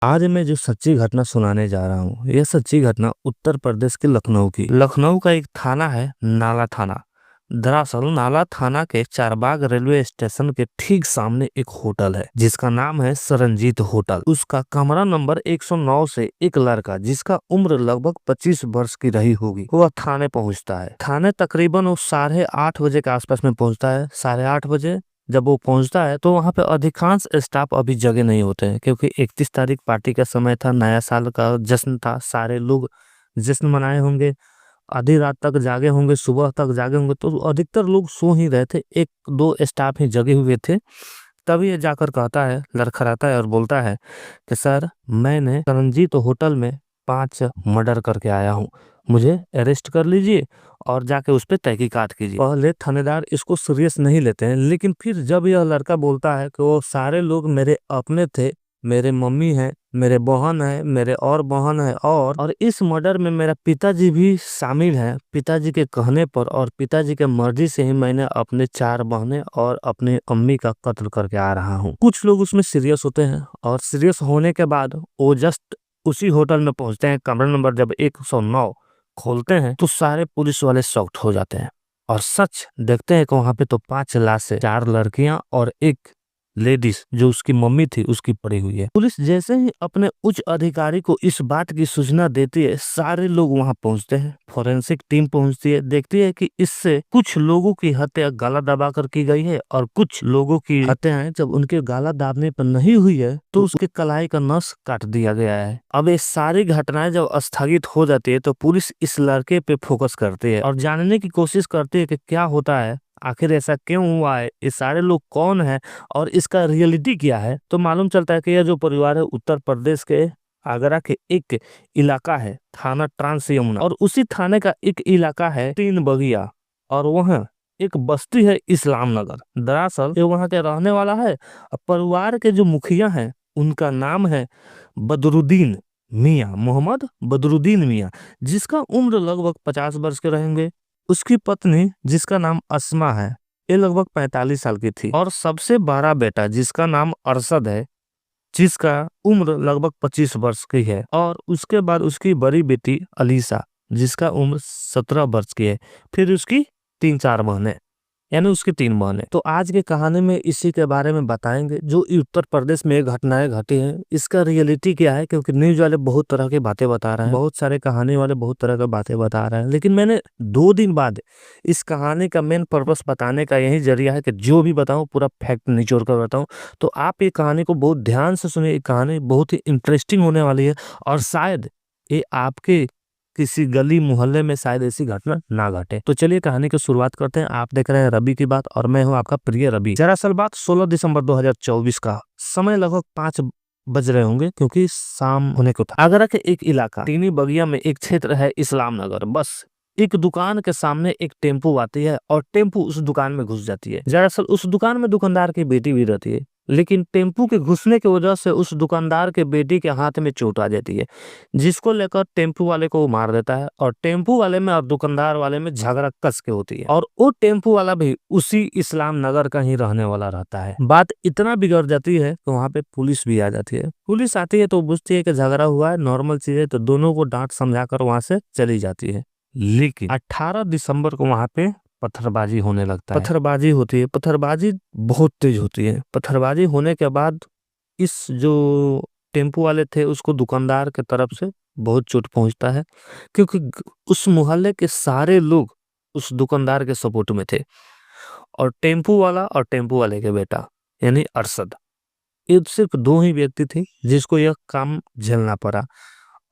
आज मैं जो सच्ची घटना सुनाने जा रहा हूँ, यह सच्ची घटना उत्तर प्रदेश के लखनऊ की। लखनऊ का एक थाना है नाला थाना। दरअसल नाला थाना के चारबाग रेलवे स्टेशन के ठीक सामने एक होटल है जिसका नाम है सरनजीत होटल। उसका कमरा नंबर 109 से एक लड़का जिसका उम्र लगभग 25 वर्ष की रही होगी, वह थाने पहुंचता है। थाने तकरीबन वो 8:30 बजे के आसपास में पहुंचता है। 8:30 बजे जब वो पहुंचता है तो वहां पे अधिकांश स्टाफ अभी जगे नहीं होते हैं, क्योंकि 31 तारीख पार्टी का समय था, नया साल का जश्न था। सारे लोग जश्न मनाए होंगे, आधी रात तक जागे होंगे, सुबह तक जागे होंगे, तो अधिकतर लोग सो ही रहे थे। एक दो स्टाफ ही जगे हुए थे। तभी ये जाकर कहता है, लड़खड़ाता है और बोलता है कि सर, मैंने रंजीत होटल में 5 मर्डर करके आया हूँ, मुझे अरेस्ट कर लीजिए और जाके उस पर तहकीकात कीजिए। पहले थानेदार इसको सीरियस नहीं लेते हैं, लेकिन फिर जब यह लड़का बोलता है कि वो सारे लोग मेरे अपने थे, मेरे मम्मी है, मेरे बहन है, मेरे और बहन है, और इस मर्डर में मेरा पिताजी भी शामिल है, पिताजी के कहने पर और पिताजी के मर्जी से ही मैंने अपने 4 बहनें और अपनी अम्मी का कत्ल करके आ रहा हूँ। कुछ लोग उसमें सीरियस होते हैं और सीरियस होने के बाद वो जस्ट उसी होटल में पहुंचते हैं। कमरा नंबर जब 109 खोलते हैं तो सारे पुलिस वाले शॉक्ड हो जाते हैं और सच देखते हैं कि वहां पे तो 5 लाशें, 4 लड़कियां और एक लेडीज जो उसकी मम्मी थी उसकी पड़ी हुई है। पुलिस जैसे ही अपने उच्च अधिकारी को इस बात की सूचना देती है, सारे लोग वहां पहुंचते हैं। फॉरेंसिक टीम पहुंचती है, देखती है कि इससे कुछ लोगों की हत्या गला दबाकर की गई है और कुछ लोगों की हत्याएं जब उनके गला दाबने पर नहीं हुई है तो उसके कलाई का नस काट दिया गया है। अब ये सारी घटनाएं जब स्थगित हो जाती है तो पुलिस इस लड़के पे फोकस करती है और जानने की कोशिश करती है कि क्या होता है, आखिर ऐसा क्यों हुआ है, ये सारे लोग कौन है और इसका रियलिटी क्या है। तो मालूम चलता है कि यह जो परिवार है उत्तर प्रदेश के आगरा के एक इलाका है, थाना ट्रांस यमुना, और उसी थाने का एक इलाका है 3 बगिया, और वहाँ एक बस्ती है इस्लाम नगर। दरअसल ये वहाँ के रहने वाला है। परिवार के जो मुखिया हैं उनका नाम है बदरुद्दीन मियाँ, मोहम्मद बदरुद्दीन मियाँ, जिसका उम्र लगभग 50 वर्ष के रहेंगे। उसकी पत्नी जिसका नाम अस्मा है, ये लगभग 45 साल की थी, और सबसे बड़ा बेटा जिसका नाम अरशद है, जिसका उम्र लगभग 25 वर्ष की है, और उसके बाद उसकी बड़ी बेटी अलीसा जिसका उम्र 17 वर्ष की है। फिर उसकी 3-4 बहनें, यानी उसकी 3 बहनें। तो आज के कहानी में इसी के बारे में बताएंगे जो उत्तर प्रदेश में घटनाएं घटी हैं, इसका रियलिटी क्या है। क्योंकि न्यूज वाले बहुत तरह की बातें बता रहे हैं, बहुत सारे कहानी वाले बहुत तरह की बातें बता रहे हैं, लेकिन मैंने 2 दिन बाद इस कहानी का मेन पर्पस बताने का यही जरिया है कि जो भी बताऊं पूरा फैक्ट निचोड़ कर बताऊं। तो आप ये कहानी को बहुत ध्यान से सुनिए, कहानी बहुत ही इंटरेस्टिंग होने वाली है और शायद ये आपके किसी गली मोहल्ले में शायद ऐसी घटना ना घटे। तो चलिए कहानी की शुरुआत करते हैं। आप देख रहे हैं रवि की बात और मैं हूं आपका प्रिय रवि। दरअसल बात 16 दिसंबर 2024 का, समय लगभग 5 बज रहे होंगे क्योंकि शाम होने को था। आगरा के एक इलाका तीनी बगिया में एक क्षेत्र है इस्लाम नगर। बस एक दुकान के सामने एक टेम्पू आती है और टेम्पू उस दुकान में घुस जाती है। दरअसल उस दुकान में दुकानदार की बेटी भी रहती है, लेकिन टेम्पू के घुसने की वजह से उस दुकानदार के बेटी के हाथ में चोट आ जाती है, जिसको लेकर टेम्पू वाले को मार देता है। और टेम्पू वाले में और दुकानदार वाले में झगड़ा कस के होती है, और वो टेम्पू वाला भी उसी इस्लाम नगर का ही रहने वाला रहता है। बात इतना बिगड़ जाती है कि वहां पे पुलिस भी आ जाती है। पुलिस आती है तो बुझती है कि झगड़ा हुआ है, नॉर्मल चीज है, तो दोनों को डांट समझाकर वहां से चली जाती है। लेकिन 18 दिसंबर को वहां पे पत्थरबाजी होने लगता है। पत्थरबाजी होती है, पत्थरबाजी बहुत तेज होती है। पत्थरबाजी होने के बाद इस जो टेम्पू वाले थे उसको दुकानदार के तरफ से बहुत चोट पहुंचता है, क्योंकि उस मोहल्ले के सारे लोग उस दुकानदार के सपोर्ट में थे, और टेम्पू वाला और टेम्पू वाले के बेटा यानी अरशद, ये सिर्फ 2 ही व्यक्ति थे जिसको यह काम झेलना पड़ा,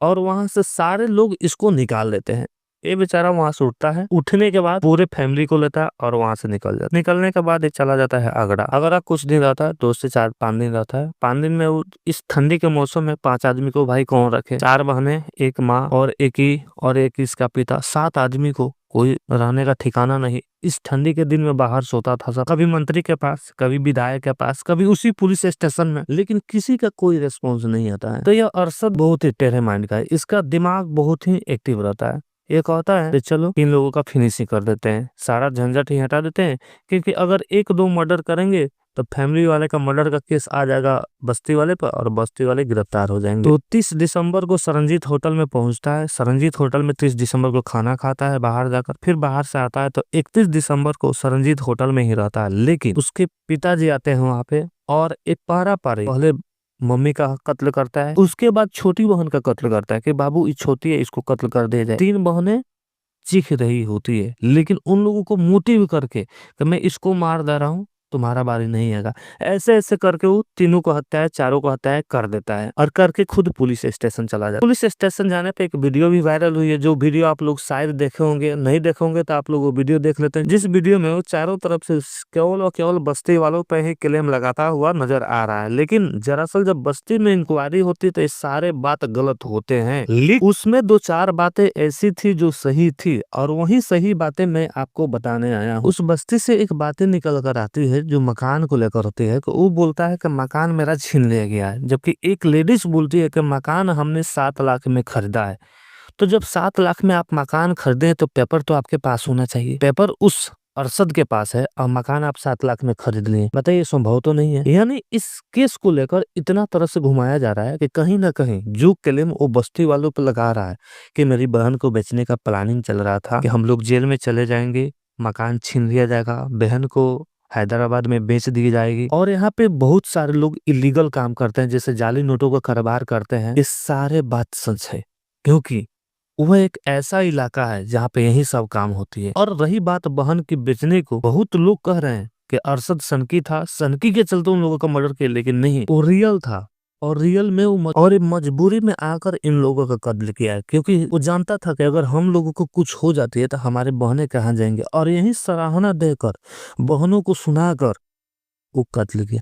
और वहां से सारे लोग इसको निकाल लेते हैं। ये बेचारा वहां से उठता है, उठने के बाद पूरे फैमिली को लेता है और वहां से निकल जाता है। निकलने के बाद ये चला जाता है आगरा। आगरा कुछ दिन रहता है, 2 से 5 दिन रहता है। 5 दिन में वो इस ठंडी के मौसम में 5 आदमी को भाई कौन रखे, 4 बहनें, एक माँ और एक इसका पिता, 7 आदमी को कोई रहने का ठिकाना नहीं। इस ठंडी के दिन में बाहर सोता था सब, कभी मंत्री के पास, कभी विधायक के पास, कभी उसी पुलिस स्टेशन में, लेकिन किसी का कोई रिस्पॉन्स नहीं आता है। तो यह अरशद बहुत ही टेढ़े माइंड का है, इसका दिमाग बहुत ही एक्टिव रहता है। ये कहता है चलो इन लोगों का फिनिशिंग कर देते हैं, सारा झंझट ही हटा देते हैं, क्योंकि अगर 1-2 मर्डर करेंगे तो फैमिली वाले का मर्डर का केस आ जाएगा बस्ती वाले पर और बस्ती वाले गिरफ्तार हो जाएंगे। तो 30 दिसंबर को सरनजीत होटल में पहुंचता है। सरनजीत होटल में 30 दिसंबर को खाना खाता है बाहर जाकर, फिर बाहर से आता है तो 31 दिसंबर को सरनजीत होटल में ही रहता है। लेकिन उसके पिताजी आते हैं वहां पे और एक पारा पारी पहले मम्मी का कत्ल करता है, उसके बाद छोटी बहन का कत्ल करता है कि बाबू ये छोटी है, इसको कत्ल कर दिया जाए। 3 बहनें चीख रही होती है, लेकिन उन लोगों को मोटिव करके कि मैं इसको मार दे रहा हूँ, तुम्हारा बारी नहीं आएगा, ऐसे ऐसे करके वो तीनों को हत्याएं, चारों को हत्याएं कर देता है और करके खुद पुलिस स्टेशन चला जाता है। पुलिस स्टेशन जाने पे एक वीडियो भी वायरल हुई है, जो वीडियो आप लोग शायद देखे होंगे, नहीं देखे होंगे तो आप लोग वो वीडियो देख लेते हैं। जिस वीडियो में वो चारों तरफ से केवल और केवल बस्ती वालों पे ही क्लेम लगाता हुआ नजर आ रहा है, लेकिन दरअसल जब बस्ती में इंक्वायरी होती तो ये सारे बात गलत होते हैं। लेकिन उसमें 2-4 बातें ऐसी थी जो सही थी और वही सही बातें मैं आपको बताने आया हूँ। उस बस्ती से एक बातें निकल कर आती है जो मकान को लेकर होती है। वो बोलता है कि मकान मेरा छीन लिया गया है, जबकि एक लेडीज बोलती है कि मकान हमने 7 लाख में खरीदा है। तो जब 7 लाख में आप मकान खरीदे तो पेपर तो आपके पास होना चाहिए। पेपर उस अरशद के पास है और मकान आप 7 लाख में खरीद लिए, बताइए संभव तो नहीं है। यानी इस केस को लेकर इतना तरह से घुमाया जा रहा है कि कहीं ना कहीं जो क्लेम वो बस्ती वालों पर लगा रहा है कि मेरी बहन को बेचने का प्लानिंग चल रहा था, कि हम लोग जेल में चले जाएंगे, मकान छीन लिया जाएगा, बहन को हैदराबाद में बेच दी जाएगी और यहाँ पे बहुत सारे लोग इलीगल काम करते हैं, जैसे जाली नोटों का कारोबार करते हैं, ये सारे बात सच है। क्योंकि वह एक ऐसा इलाका है जहाँ पे यही सब काम होती है। और रही बात बहन की बेचने को, बहुत लोग कह रहे हैं कि अरशद सनकी था, सनकी के चलते उन लोगों का मर्डर किया, लेकिन नहीं, वो रियल था और रियल में वो और मजबूरी में आकर इन लोगों का कत्ल किया है, क्योंकि वो जानता था कि अगर हम लोगों को कुछ हो जाती है तो हमारे बहनें कहाँ जाएंगे, और यही सराहना देकर बहनों को सुनाकर वो कत्ल किया।